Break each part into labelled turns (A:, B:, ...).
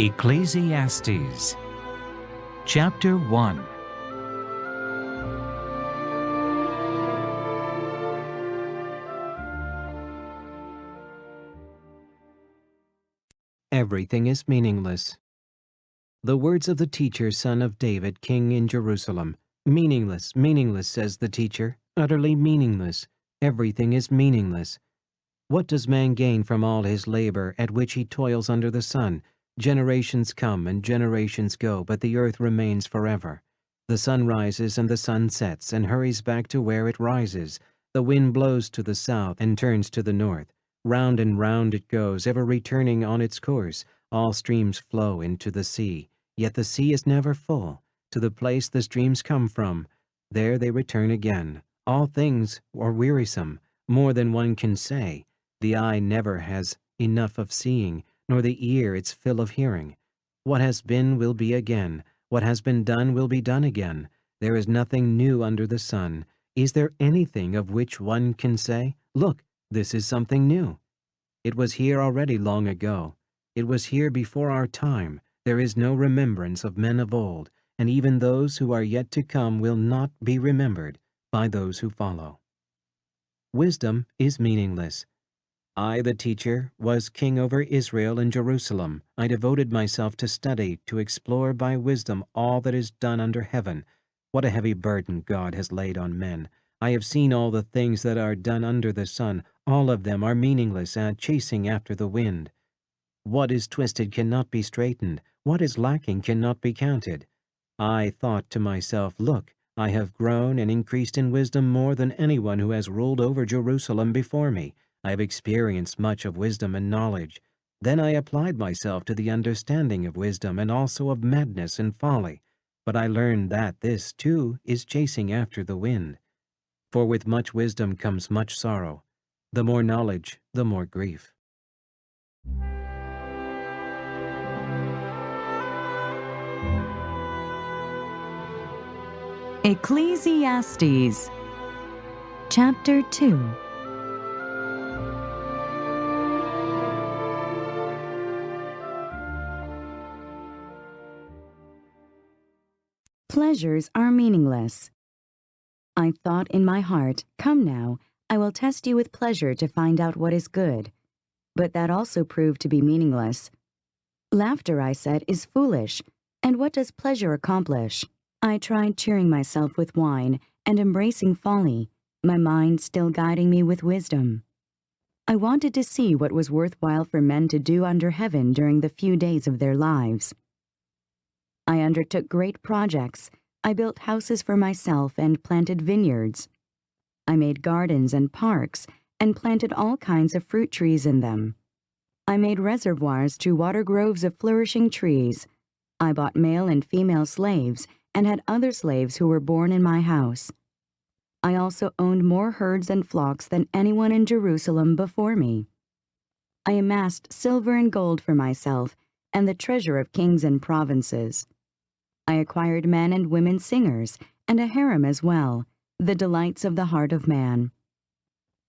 A: Ecclesiastes Chapter 1. Everything is meaningless. The words of the teacher, son of David, king in Jerusalem. Meaningless, meaningless, says the teacher, utterly meaningless. Everything is meaningless. What does man gain from all his labor at which he toils under the sun? Generations come and generations go, but the earth remains forever. The sun rises and the sun sets and hurries back to where it rises. The wind blows to the south and turns to the north. Round and round it goes, ever returning on its course. All streams flow into the sea, yet the sea is never full. To the place the streams come from, there they return again. All things are wearisome, more than one can say. The eye never has enough of seeing, nor the ear its fill of hearing. What has been will be again. What has been done will be done again. There is nothing new under the sun. Is there anything of which one can say, "Look, this is something new"? It was here already long ago. It was here before our time. There is no remembrance of men of old, and even those who are yet to come will not be remembered by those who follow. Wisdom is meaningless. I, the teacher, was king over Israel in Jerusalem. I devoted myself to study, to explore by wisdom all that is done under heaven. What a heavy burden God has laid on men. I have seen all the things that are done under the sun. All of them are meaningless and chasing after the wind. What is twisted cannot be straightened. What is lacking cannot be counted. I thought to myself, look, I have grown and increased in wisdom more than anyone who has ruled over Jerusalem before me. I have experienced much of wisdom and knowledge. Then I applied myself to the understanding of wisdom and also of madness and folly. But I learned that this, too, is chasing after the wind. For with much wisdom comes much sorrow. The more knowledge, the more grief.
B: Ecclesiastes Chapter 2. Pleasures are meaningless. I thought in my heart, come now, I will test you with pleasure to find out what is good. But that also proved to be meaningless. Laughter, I said, is foolish, and what does pleasure accomplish? I tried cheering myself with wine and embracing folly, my mind still guiding me with wisdom. I wanted to see what was worthwhile for men to do under heaven during the few days of their lives. I undertook great projects. I built houses for myself and planted vineyards. I made gardens and parks and planted all kinds of fruit trees in them. I made reservoirs to water groves of flourishing trees. I bought male and female slaves and had other slaves who were born in my house. I also owned more herds and flocks than anyone in Jerusalem before me. I amassed silver and gold for myself and the treasure of kings and provinces. I acquired men and women singers and a harem as well, the delights of the heart of man.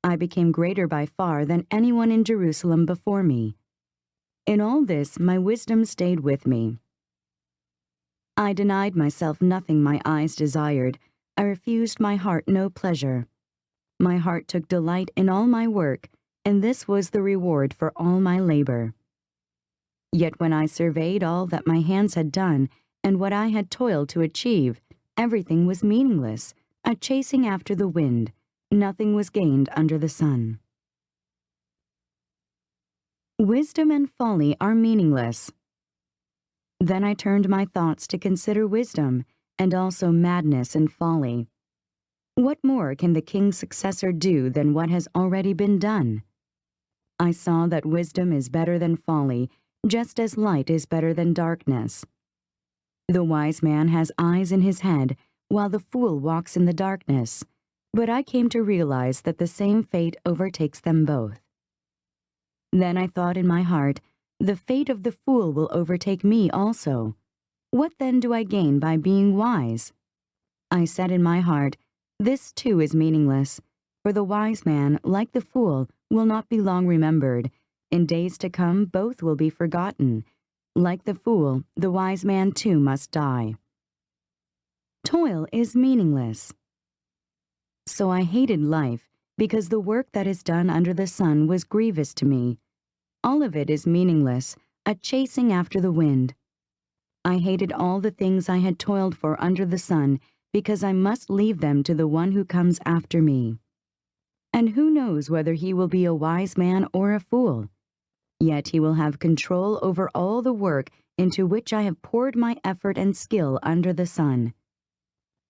B: I became greater by far than anyone in Jerusalem before me. In all this, my wisdom stayed with me. I denied myself nothing my eyes desired. I refused my heart no pleasure. My heart took delight in all my work, and this was the reward for all my labor. Yet when I surveyed all that my hands had done, and what I had toiled to achieve, everything was meaningless, a chasing after the wind. Nothing was gained under the sun. Wisdom and folly are meaningless. Then I turned my thoughts to consider wisdom, and also madness and folly. What more can the king's successor do than what has already been done? I saw that wisdom is better than folly, just as light is better than darkness. The wise man has eyes in his head, while the fool walks in the darkness. But I came to realize that the same fate overtakes them both. Then I thought in my heart, the fate of the fool will overtake me also. What then do I gain by being wise? I said in my heart, this too is meaningless, for the wise man, like the fool, will not be long remembered. In days to come both will be forgotten. Like the fool, the wise man too must die. Toil is meaningless. So I hated life, because the work that is done under the sun was grievous to me. All of it is meaningless, a chasing after the wind. I hated all the things I had toiled for under the sun, because I must leave them to the one who comes after me. And who knows whether he will be a wise man or a fool? Yet he will have control over all the work into which I have poured my effort and skill under the sun.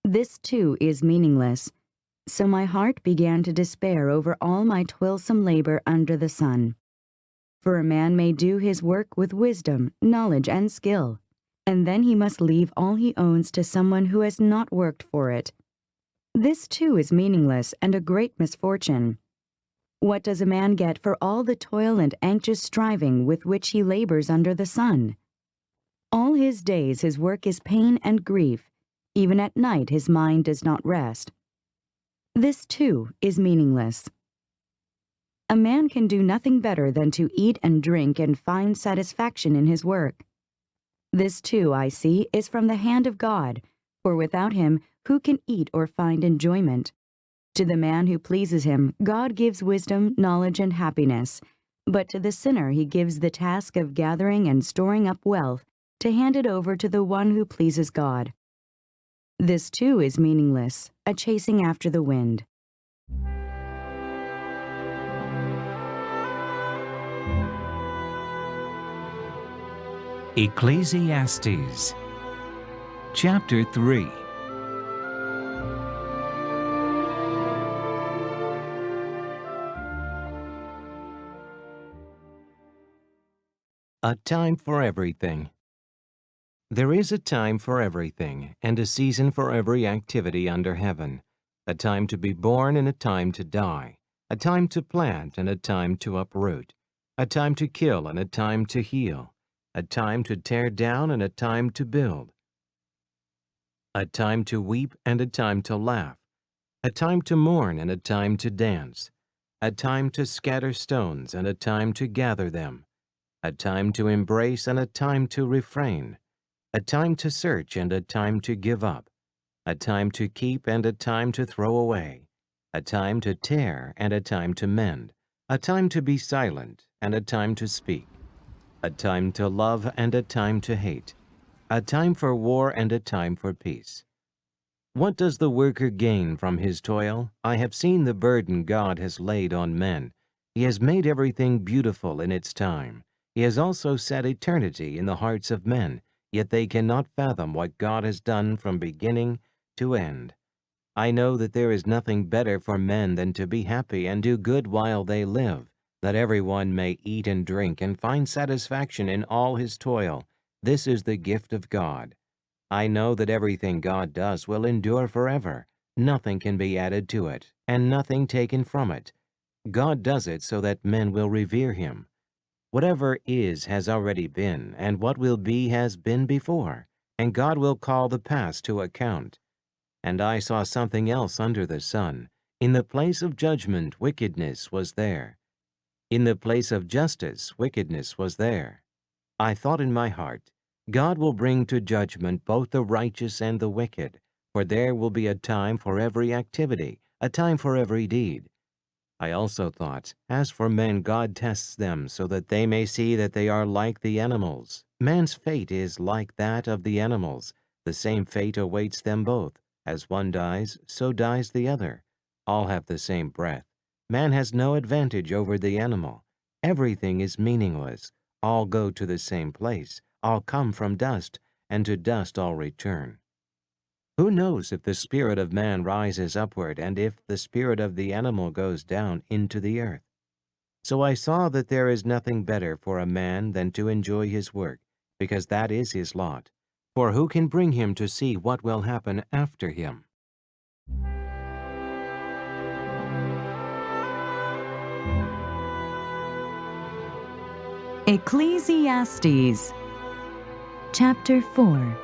B: This too is meaningless. So my heart began to despair over all my toilsome labor under the sun. For a man may do his work with wisdom, knowledge, and skill, and then he must leave all he owns to someone who has not worked for it. This too is meaningless and a great misfortune. What does a man get for all the toil and anxious striving with which he labors under the sun? All his days his work is pain and grief. Even at night his mind does not rest. This too is meaningless. A man can do nothing better than to eat and drink and find satisfaction in his work. This too, I see, is from the hand of God, for without him, who can eat or find enjoyment? To the man who pleases him, God gives wisdom, knowledge, and happiness, but to the sinner he gives the task of gathering and storing up wealth to hand it over to the one who pleases God. This too is meaningless, a chasing after the wind.
C: Ecclesiastes, Chapter 3.
A: A time for everything. There is a time for everything, and a season for every activity under heaven, a time to be born and a time to die, a time to plant and a time to uproot, a time to kill and a time to heal, a time to tear down and a time to build, a time to weep and a time to laugh, a time to mourn and a time to dance, a time to scatter stones and a time to gather them, a time to embrace and a time to refrain, a time to search and a time to give up, a time to keep and a time to throw away, a time to tear and a time to mend, a time to be silent and a time to speak, a time to love and a time to hate, a time for war and a time for peace. What does the worker gain from his toil? I have seen the burden God has laid on men. He has made everything beautiful in its time. He has also set eternity in the hearts of men, yet they cannot fathom what God has done from beginning to end. I know that there is nothing better for men than to be happy and do good while they live, that everyone may eat and drink and find satisfaction in all his toil. This is the gift of God. I know that everything God does will endure forever. Nothing can be added to it, and nothing taken from it. God does it so that men will revere him. Whatever is has already been, and what will be has been before, and God will call the past to account. And I saw something else under the sun. In the place of judgment, wickedness was there. In the place of justice, wickedness was there. I thought in my heart, God will bring to judgment both the righteous and the wicked, for there will be a time for every activity, a time for every deed. I also thought, as for men, God tests them so that they may see that they are like the animals. Man's fate is like that of the animals. The same fate awaits them both. As one dies, so dies the other. All have the same breath. Man has no advantage over the animal. Everything is meaningless. All go to the same place. All come from dust, and to dust all return. Who knows if the spirit of man rises upward, and if the spirit of the animal goes down into the earth? So I saw that there is nothing better for a man than to enjoy his work, because that is his lot. For who can bring him to see what will happen after him?
B: Ecclesiastes, Chapter 4.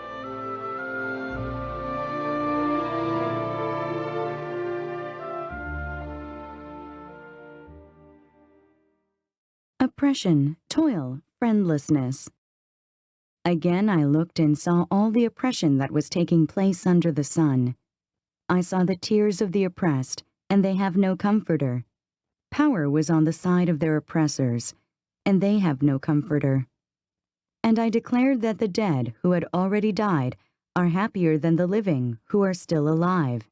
B: Oppression, toil, friendlessness. Again I looked and saw all the oppression that was taking place under the sun. I saw the tears of the oppressed, and they have no comforter. Power was on the side of their oppressors, and they have no comforter. And I declared that the dead who had already died are happier than the living who are still alive.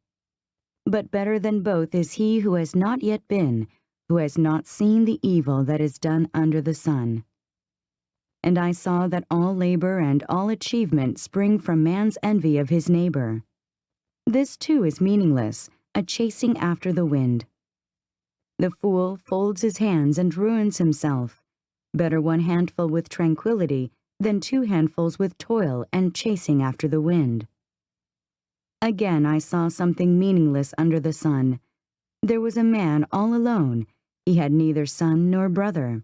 B: But better than both is he who has not yet been, who has not seen the evil that is done under the sun. And I saw that all labor and all achievement spring from man's envy of his neighbor. This too is meaningless, a chasing after the wind. The fool folds his hands and ruins himself. Better one handful with tranquility than two handfuls with toil and chasing after the wind. Again I saw something meaningless under the sun. There was a man all alone. He had neither son nor brother.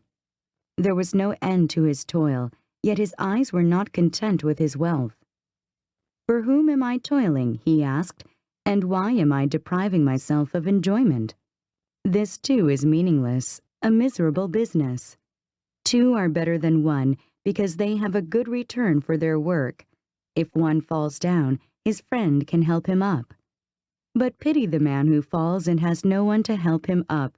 B: There was no end to his toil, yet his eyes were not content with his wealth. For whom am I toiling, he asked, and why am I depriving myself of enjoyment? This too is meaningless, a miserable business. Two are better than one, because they have a good return for their work. If one falls down, his friend can help him up. But pity the man who falls and has no one to help him up.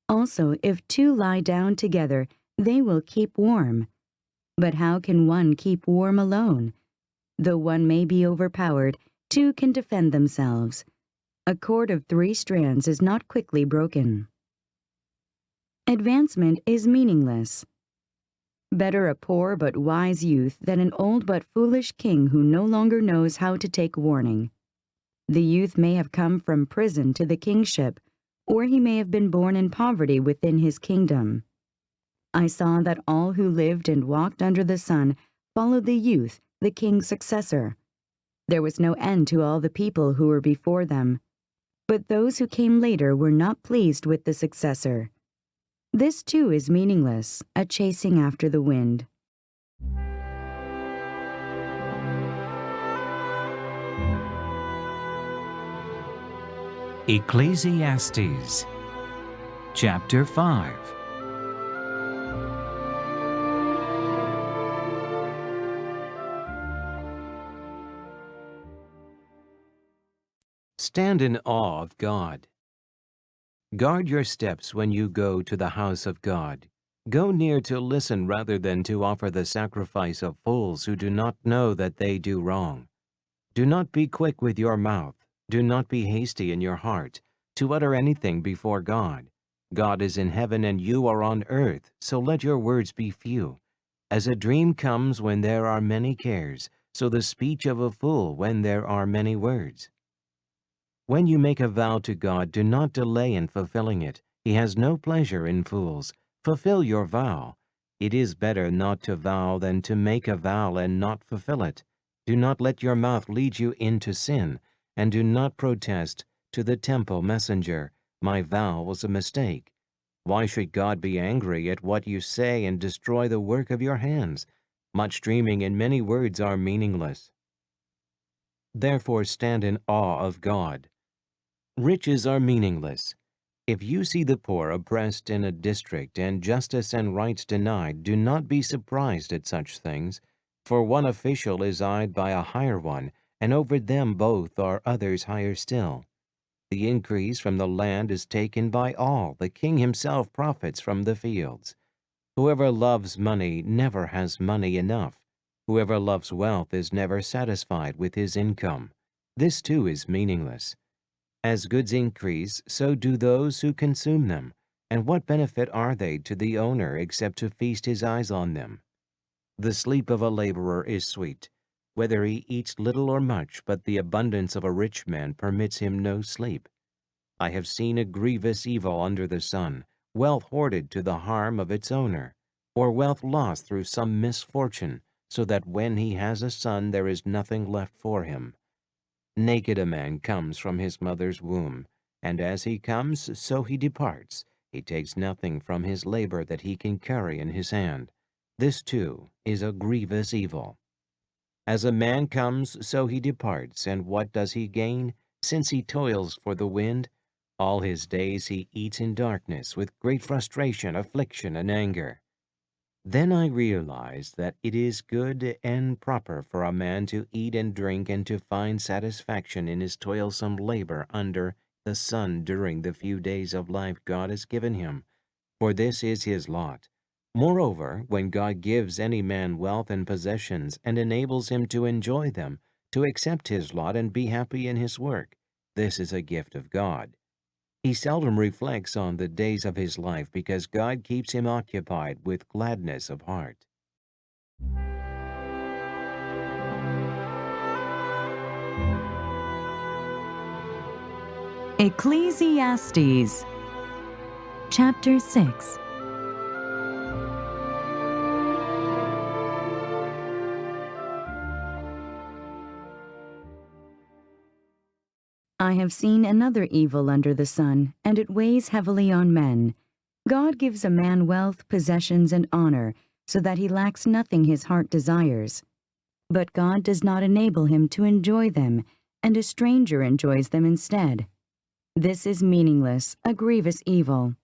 B: Also, if two lie down together, they will keep warm. But how can one keep warm alone? Though one may be overpowered, two can defend themselves. A cord of 3 strands is not quickly broken. Advancement is meaningless. Better a poor but wise youth than an old but foolish king who no longer knows how to take warning. The youth may have come from prison to the kingship, or he may have been born in poverty within his kingdom. I saw that all who lived and walked under the sun followed the youth, the king's successor. There was no end to all the people who were before them. But those who came later were not pleased with the successor. This too is meaningless, a chasing after the wind.
C: Ecclesiastes, Chapter 5.
A: Stand in awe of God. Guard your steps when you go to the house of God. Go near to listen rather than to offer the sacrifice of fools who do not know that they do wrong. Do not be quick with your mouth. Do not be hasty in your heart to utter anything before God. God is in heaven and you are on earth, so let your words be few. As a dream comes when there are many cares, so the speech of a fool when there are many words. When you make a vow to God, do not delay in fulfilling it. He has no pleasure in fools. Fulfill your vow. It is better not to vow than to make a vow and not fulfill it. Do not let your mouth lead you into sin, and do not protest to the temple messenger, "My vow was a mistake." Why should God be angry at what you say and destroy the work of your hands? Much dreaming and many words are meaningless. Therefore stand in awe of God. Riches are meaningless. If you see the poor oppressed in a district and justice and rights denied, do not be surprised at such things, for one official is eyed by a higher one, and over them both are others higher still. The increase from the land is taken by all. The king himself profits from the fields. Whoever loves money never has money enough. Whoever loves wealth is never satisfied with his income. This too is meaningless. As goods increase, so do those who consume them. And what benefit are they to the owner except to feast his eyes on them? The sleep of a laborer is sweet, whether he eats little or much, but the abundance of a rich man permits him no sleep. I have seen a grievous evil under the sun, wealth hoarded to the harm of its owner, or wealth lost through some misfortune, so that when he has a son there is nothing left for him. Naked a man comes from his mother's womb, and as he comes, so he departs. He takes nothing from his labor that he can carry in his hand. This too is a grievous evil. As a man comes, so he departs, and what does he gain? Since he toils for the wind, all his days he eats in darkness, with great frustration, affliction, and anger. Then I realized that it is good and proper for a man to eat and drink and to find satisfaction in his toilsome labor under the sun during the few days of life God has given him, for this is his lot. Moreover, when God gives any man wealth and possessions and enables him to enjoy them, to accept his lot and be happy in his work, this is a gift of God. He seldom reflects on the days of his life because God keeps him occupied with gladness of heart.
B: Ecclesiastes Chapter 6. I have seen another evil under the sun, and it weighs heavily on men. God gives a man wealth, possessions, and honor, so that he lacks nothing his heart desires. But God does not enable him to enjoy them, and a stranger enjoys them instead. This is meaningless, a grievous evil.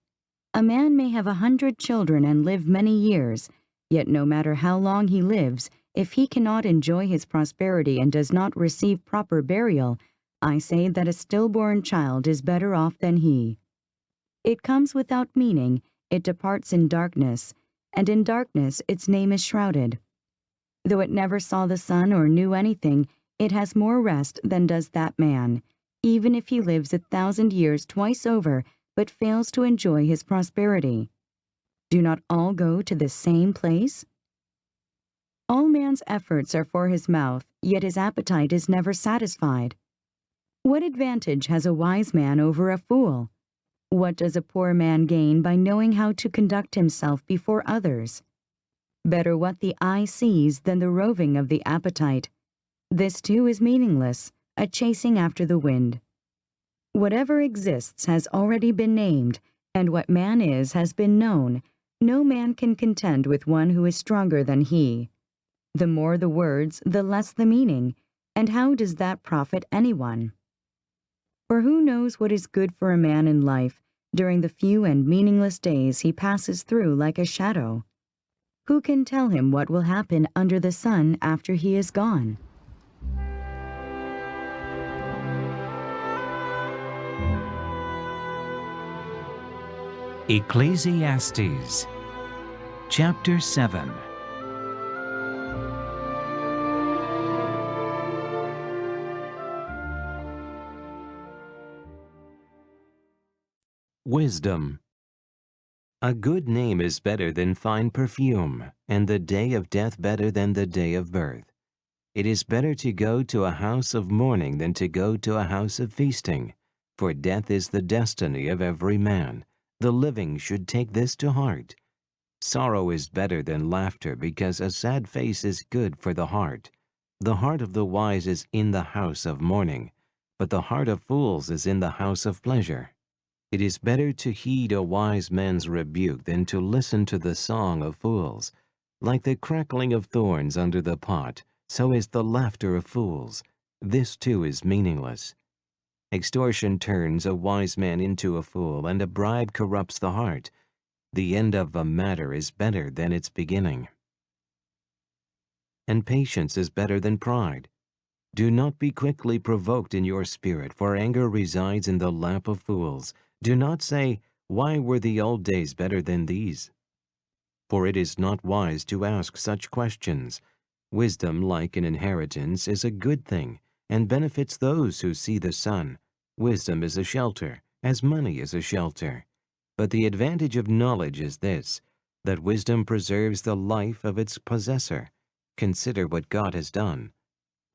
B: A man may have 100 children and live many years, yet no matter how long he lives, if he cannot enjoy his prosperity and does not receive proper burial, I say that a stillborn child is better off than he. It comes without meaning, it departs in darkness, and in darkness its name is shrouded. Though it never saw the sun or knew anything, it has more rest than does that man, even if he lives 1,000 years twice over, but fails to enjoy his prosperity. Do not all go to the same place? All man's efforts are for his mouth, yet his appetite is never satisfied. What advantage has a wise man over a fool? What does a poor man gain by knowing how to conduct himself before others? Better what the eye sees than the roving of the appetite. This too is meaningless, a chasing after the wind. Whatever exists has already been named, and what man is has been known. No man can contend with one who is stronger than he. The more the words, the less the meaning, and how does that profit anyone? For who knows what is good for a man in life during the few and meaningless days he passes through like a shadow? Who can tell him what will happen under the sun after he is gone?
C: Ecclesiastes Chapter 7.
A: Wisdom. A good name is better than fine perfume, and the day of death better than the day of birth. It is better to go to a house of mourning than to go to a house of feasting, for death is the destiny of every man. The living should take this to heart. Sorrow is better than laughter, because a sad face is good for the heart. The heart of the wise is in the house of mourning, but the heart of fools is in the house of pleasure. It is better to heed a wise man's rebuke than to listen to the song of fools. Like the crackling of thorns under the pot, so is the laughter of fools. This too is meaningless. Extortion turns a wise man into a fool, and a bribe corrupts the heart. The end of a matter is better than its beginning. And patience is better than pride. Do not be quickly provoked in your spirit, for anger resides in the lap of fools. Do not say, "Why were the old days better than these?" For it is not wise to ask such questions. Wisdom, like an inheritance, is a good thing, and benefits those who see the sun. Wisdom is a shelter, as money is a shelter. But the advantage of knowledge is this, that wisdom preserves the life of its possessor. Consider what God has done.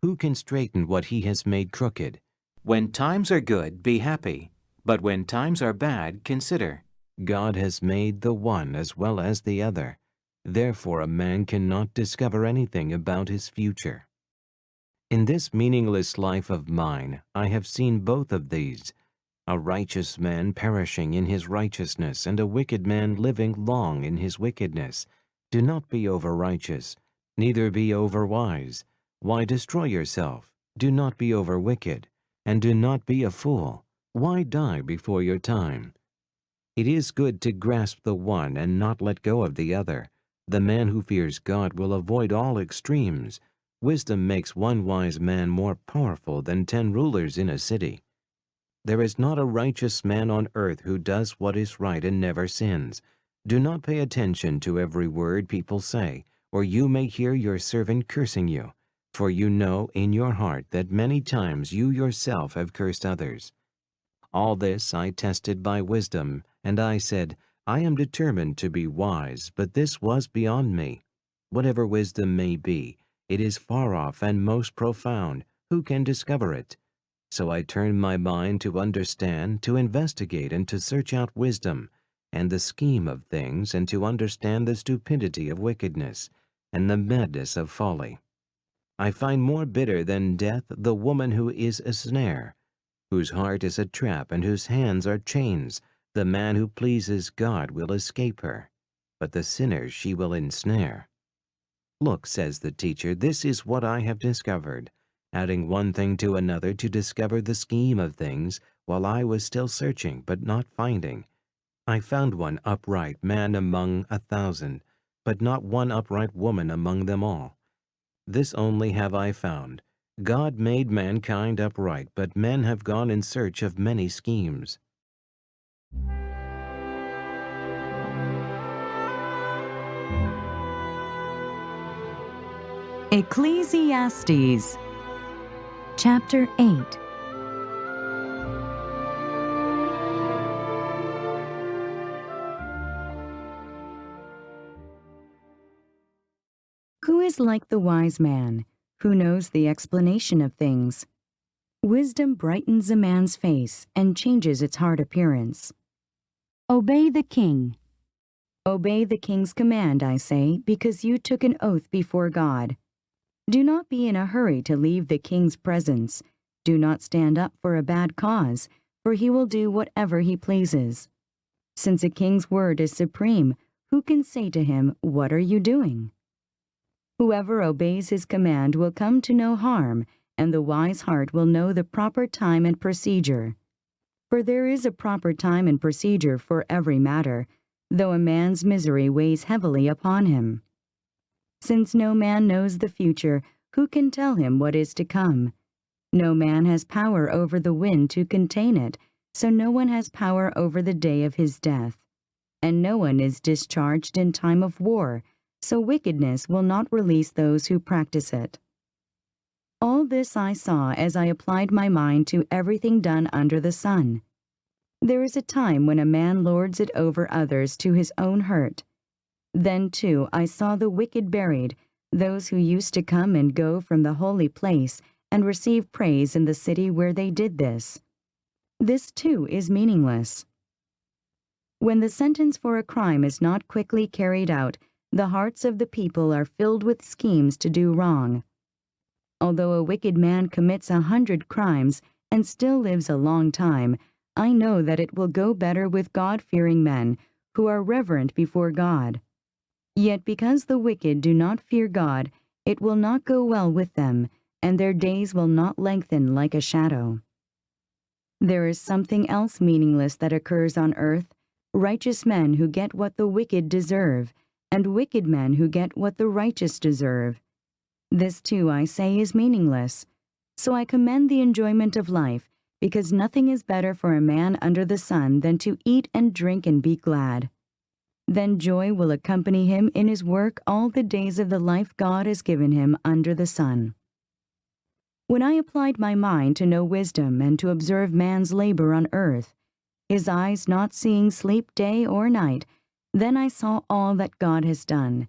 A: Who can straighten what he has made crooked? When times are good, be happy. But when times are bad, consider. God has made the one as well as the other. Therefore a man cannot discover anything about his future. In this meaningless life of mine, I have seen both of these, a righteous man perishing in his righteousness, and a wicked man living long in his wickedness. Do not be over-righteous, neither be over-wise. Why destroy yourself? Do not be over-wicked, and do not be a fool. Why die before your time? It is good to grasp the one and not let go of the other, The man who fears God will avoid all extremes. Wisdom makes one wise man more powerful than 10 rulers in a city. There is not a righteous man on earth who does what is right and never sins. Do not pay attention to every word people say, or you may hear your servant cursing you. For you know in your heart that many times you yourself have cursed others. All this I tested by wisdom, and I said, I am determined to be wise, but this was beyond me. Whatever wisdom may be, it is far off and most profound. Who can discover it? So I turned my mind to understand, to investigate, and to search out wisdom, and the scheme of things, and to understand the stupidity of wickedness, and the madness of folly. I find more bitter than death the woman who is a snare, whose heart is a trap, and whose hands are chains. The man who pleases God will escape her, but the sinner she will ensnare. Look, says the teacher, this is what I have discovered, adding one thing to another to discover the scheme of things, while I was still searching, but not finding. I found one upright man among 1,000, but not one upright woman among them all. This only have I found. God made mankind upright, but men have gone in search of many schemes.
B: Ecclesiastes Chapter 8. Who is like the wise man, who knows the explanation of things? Wisdom brightens a man's face and changes its hard appearance. Obey the king. Obey the king's command, I say, because you took an oath before God. Do not be in a hurry to leave the king's presence. Do not stand up for a bad cause, for he will do whatever he pleases. Since a king's word is supreme, who can say to him, "What are you doing?" Whoever obeys his command will come to no harm, and the wise heart will know the proper time and procedure. For there is a proper time and procedure for every matter, though a man's misery weighs heavily upon him. Since no man knows the future, who can tell him what is to come? No man has power over the wind to contain it, so no one has power over the day of his death. And no one is discharged in time of war, so wickedness will not release those who practice it. All this I saw as I applied my mind to everything done under the sun. There is a time when a man lords it over others to his own hurt. Then, too, I saw the wicked buried, those who used to come and go from the holy place and receive praise in the city where they did this. This, too, is meaningless. When the sentence for a crime is not quickly carried out, the hearts of the people are filled with schemes to do wrong. Although a wicked man commits 100 crimes and still lives a long time, I know that it will go better with God-fearing men who are reverent before God. Yet because the wicked do not fear God, it will not go well with them, and their days will not lengthen like a shadow. There is something else meaningless that occurs on earth: righteous men who get what the wicked deserve, and wicked men who get what the righteous deserve. This too, I say, is meaningless. So I commend the enjoyment of life, because nothing is better for a man under the sun than to eat and drink and be glad. Then joy will accompany him in his work all the days of the life God has given him under the sun. When I applied my mind to know wisdom and to observe man's labor on earth, his eyes not seeing sleep day or night, then I saw all that God has done.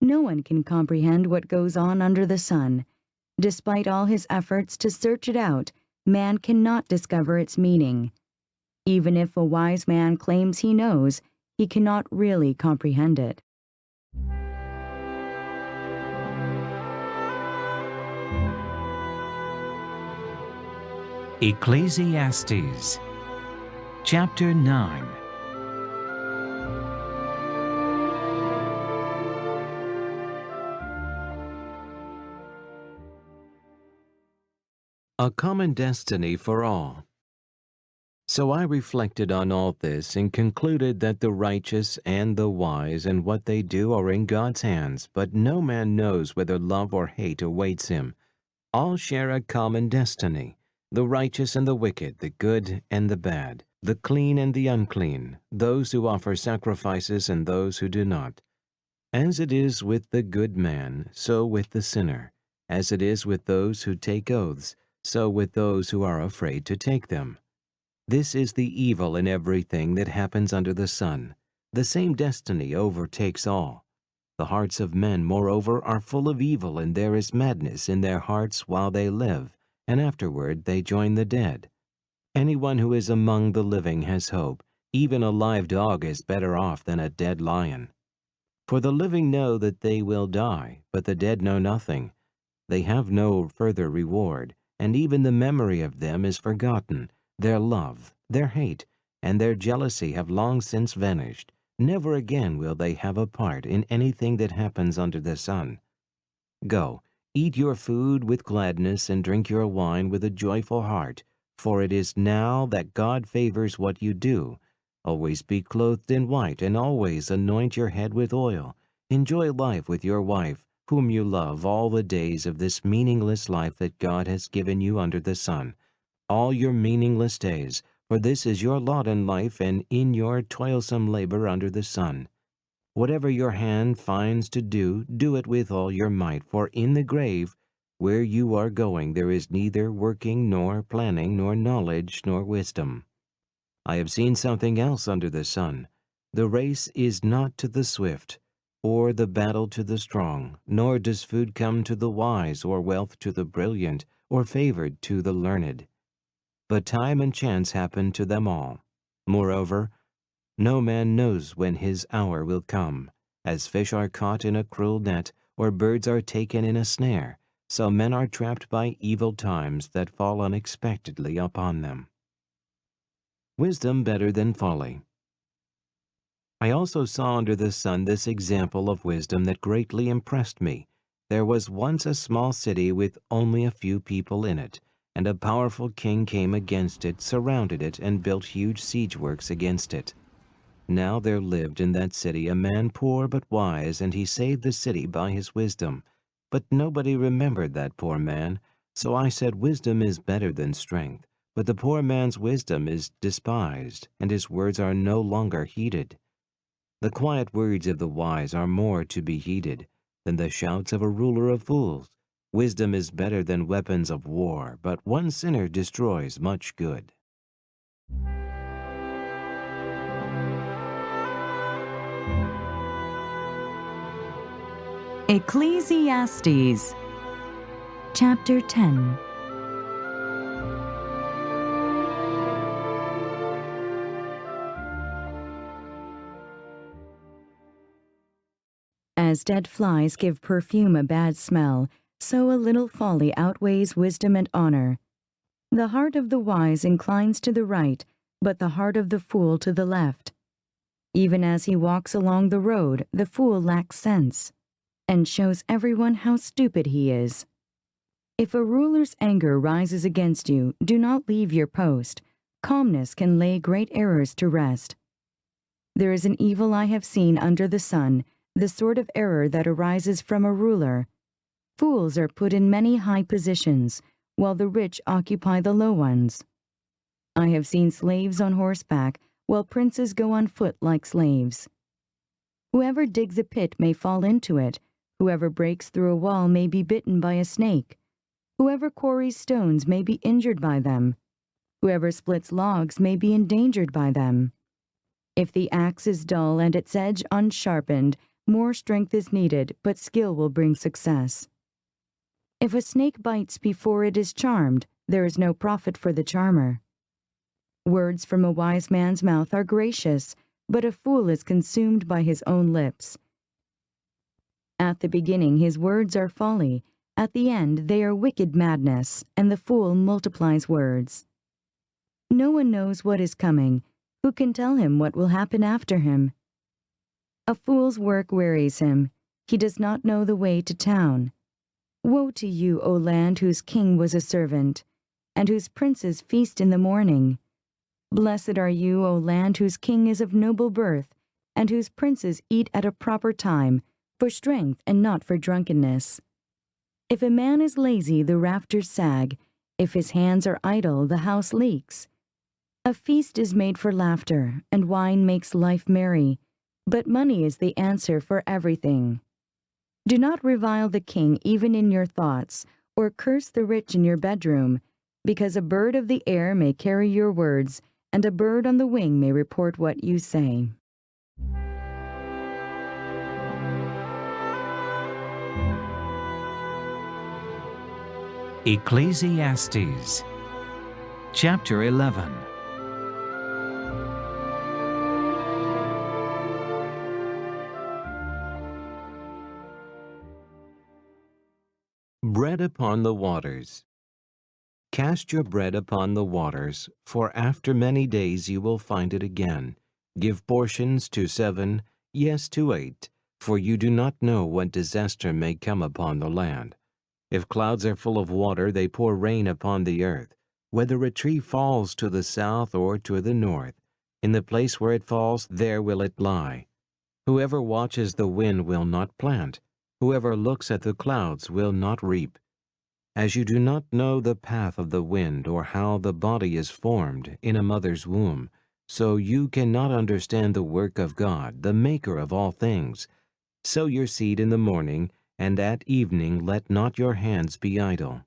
B: No one can comprehend what goes on under the sun. Despite all his efforts to search it out, man cannot discover its meaning. Even if a wise man claims he knows, he cannot really comprehend it.
C: Ecclesiastes Chapter 9.
A: A common destiny for all. So I reflected on all this and concluded that the righteous and the wise and what they do are in God's hands, but no man knows whether love or hate awaits him. All share a common destiny, the righteous and the wicked, the good and the bad, the clean and the unclean, those who offer sacrifices and those who do not. As it is with the good man, so with the sinner. As it is with those who take oaths, so with those who are afraid to take them. This is the evil in everything that happens under the sun. The same destiny overtakes all. The hearts of men, moreover, are full of evil, and there is madness in their hearts while they live, and afterward they join the dead. Anyone who is among the living has hope. Even a live dog is better off than a dead lion. For the living know that they will die, but the dead know nothing. They have no further reward, and even the memory of them is forgotten. Their love, their hate, and their jealousy have long since vanished. Never again will they have a part in anything that happens under the sun. Go, eat your food with gladness and drink your wine with a joyful heart, for it is now that God favors what you do. Always be clothed in white, and always anoint your head with oil. Enjoy life with your wife, whom you love, all the days of this meaningless life that God has given you under the sun. All your meaningless days, for this is your lot in life and in your toilsome labor under the sun. Whatever your hand finds to do, do it with all your might, for in the grave, where you are going, there is neither working nor planning nor knowledge nor wisdom. I have seen something else under the sun. The race is not to the swift, or the battle to the strong, nor does food come to the wise, or wealth to the brilliant, or favored to the learned. But time and chance happen to them all. Moreover, no man knows when his hour will come. As fish are caught in a cruel net, or birds are taken in a snare, so men are trapped by evil times that fall unexpectedly upon them. Wisdom better than folly. I also saw under the sun this example of wisdom that greatly impressed me. There was once a small city with only a few people in it, and a powerful king came against it, surrounded it, and built huge siege works against it. Now there lived in that city a man poor but wise, and he saved the city by his wisdom. But nobody remembered that poor man, so I said, wisdom is better than strength. But the poor man's wisdom is despised, and his words are no longer heeded. The quiet words of the wise are more to be heeded than the shouts of a ruler of fools. Wisdom is better than weapons of war, but one sinner destroys much good.
B: Ecclesiastes, Chapter 10. As dead flies give perfume a bad smell, so a little folly outweighs wisdom and honor. The heart of the wise inclines to the right, but the heart of the fool to the left. Even as he walks along the road, the fool lacks sense, and shows everyone how stupid he is. If a ruler's anger rises against you, do not leave your post. Calmness can lay great errors to rest. There is an evil I have seen under the sun, the sort of error that arises from a ruler. Fools are put in many high positions, while the rich occupy the low ones. I have seen slaves on horseback, while princes go on foot like slaves. Whoever digs a pit may fall into it. Whoever breaks through a wall may be bitten by a snake. Whoever quarries stones may be injured by them. Whoever splits logs may be endangered by them. If the axe is dull and its edge unsharpened, more strength is needed, but skill will bring success. If a snake bites before it is charmed, there is no profit for the charmer. Words from a wise man's mouth are gracious, but a fool is consumed by his own lips. At the beginning his words are folly, at the end they are wicked madness, and the fool multiplies words. No one knows what is coming. Who can tell him what will happen after him? A fool's work wearies him. He does not know the way to town. Woe to you, O land whose king was a servant, and whose princes feast in the morning. Blessed are you, O land whose king is of noble birth, and whose princes eat at a proper time, for strength and not for drunkenness. If a man is lazy, the rafters sag. If his hands are idle, the house leaks. A feast is made for laughter, and wine makes life merry, but money is the answer for everything. Do not revile the king even in your thoughts, or curse the rich in your bedroom, because a bird of the air may carry your words, and a bird on the wing may report what you say.
C: Ecclesiastes, Chapter 11.
A: Bread upon the waters. Cast your bread upon the waters, for after many days you will find it again. Give portions to 7, yes, to 8, for you do not know what disaster may come upon the land. If clouds are full of water, they pour rain upon the earth. Whether a tree falls to the south or to the north, in the place where it falls, there will it lie. Whoever watches the wind will not plant. Whoever looks at the clouds will not reap. As you do not know the path of the wind or how the body is formed in a mother's womb, so you cannot understand the work of God, the maker of all things. Sow your seed in the morning, and at evening let not your hands be idle.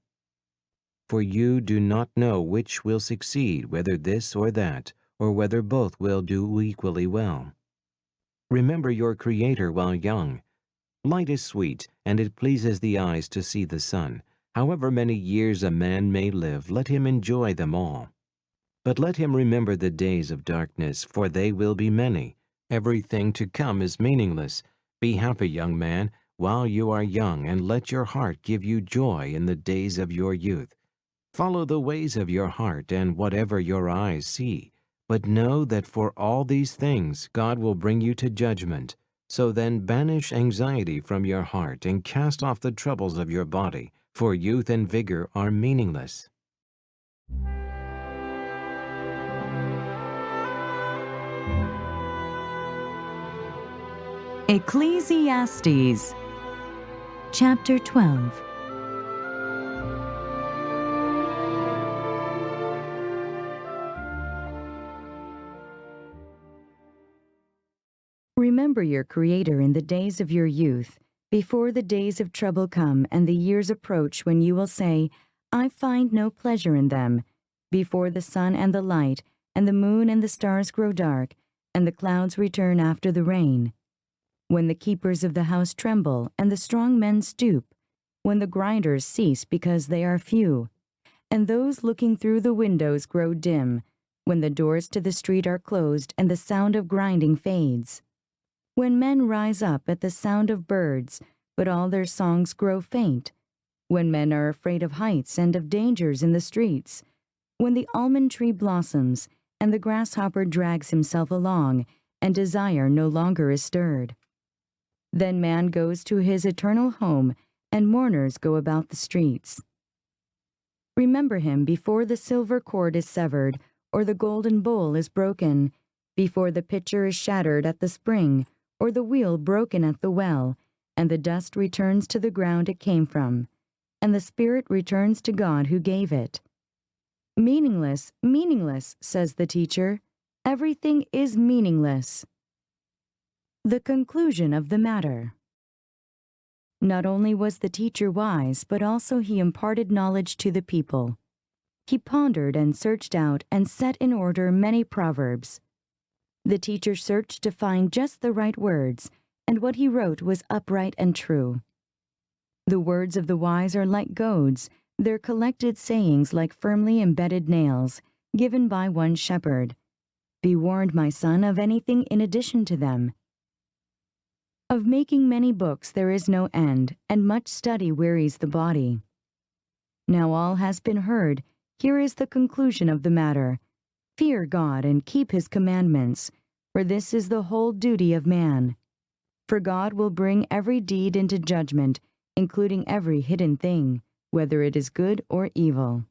A: For you do not know which will succeed, whether this or that, or whether both will do equally well. Remember your Creator while young. Light is sweet, and it pleases the eyes to see the sun. However many years a man may live, let him enjoy them all. But let him remember the days of darkness, for they will be many. Everything to come is meaningless. Be happy, young man, while you are young, and let your heart give you joy in the days of your youth. Follow the ways of your heart and whatever your eyes see. But know that for all these things God will bring you to judgment. So then banish anxiety from your heart and cast off the troubles of your body, for youth and vigor are meaningless.
B: Ecclesiastes, Chapter 12. Remember your Creator in the days of your youth, before the days of trouble come and the years approach when you will say, I find no pleasure in them, before the sun and the light, and the moon and the stars grow dark, and the clouds return after the rain. When the keepers of the house tremble, and the strong men stoop, when the grinders cease because they are few, and those looking through the windows grow dim, when the doors to the street are closed and the sound of grinding fades. When men rise up at the sound of birds, but all their songs grow faint. When men are afraid of heights and of dangers in the streets. When the almond tree blossoms, and the grasshopper drags himself along, and desire no longer is stirred. Then man goes to his eternal home, and mourners go about the streets. Remember him before the silver cord is severed, or the golden bowl is broken, before the pitcher is shattered at the spring, or the wheel broken at the well, and the dust returns to the ground it came from, and the spirit returns to God who gave it. Meaningless, meaningless, says the teacher. Everything is meaningless. The conclusion of the matter. Not only was the teacher wise, but also he imparted knowledge to the people. He pondered and searched out and set in order many proverbs. The teacher searched to find just the right words, and what he wrote was upright and true. The words of the wise are like goads, their collected sayings like firmly embedded nails, given by one shepherd. Be warned, my son, of anything in addition to them. Of making many books there is no end, and much study wearies the body. Now all has been heard. Here is the conclusion of the matter. Fear God and keep his commandments, for this is the whole duty of man. For God will bring every deed into judgment, including every hidden thing, whether it is good or evil.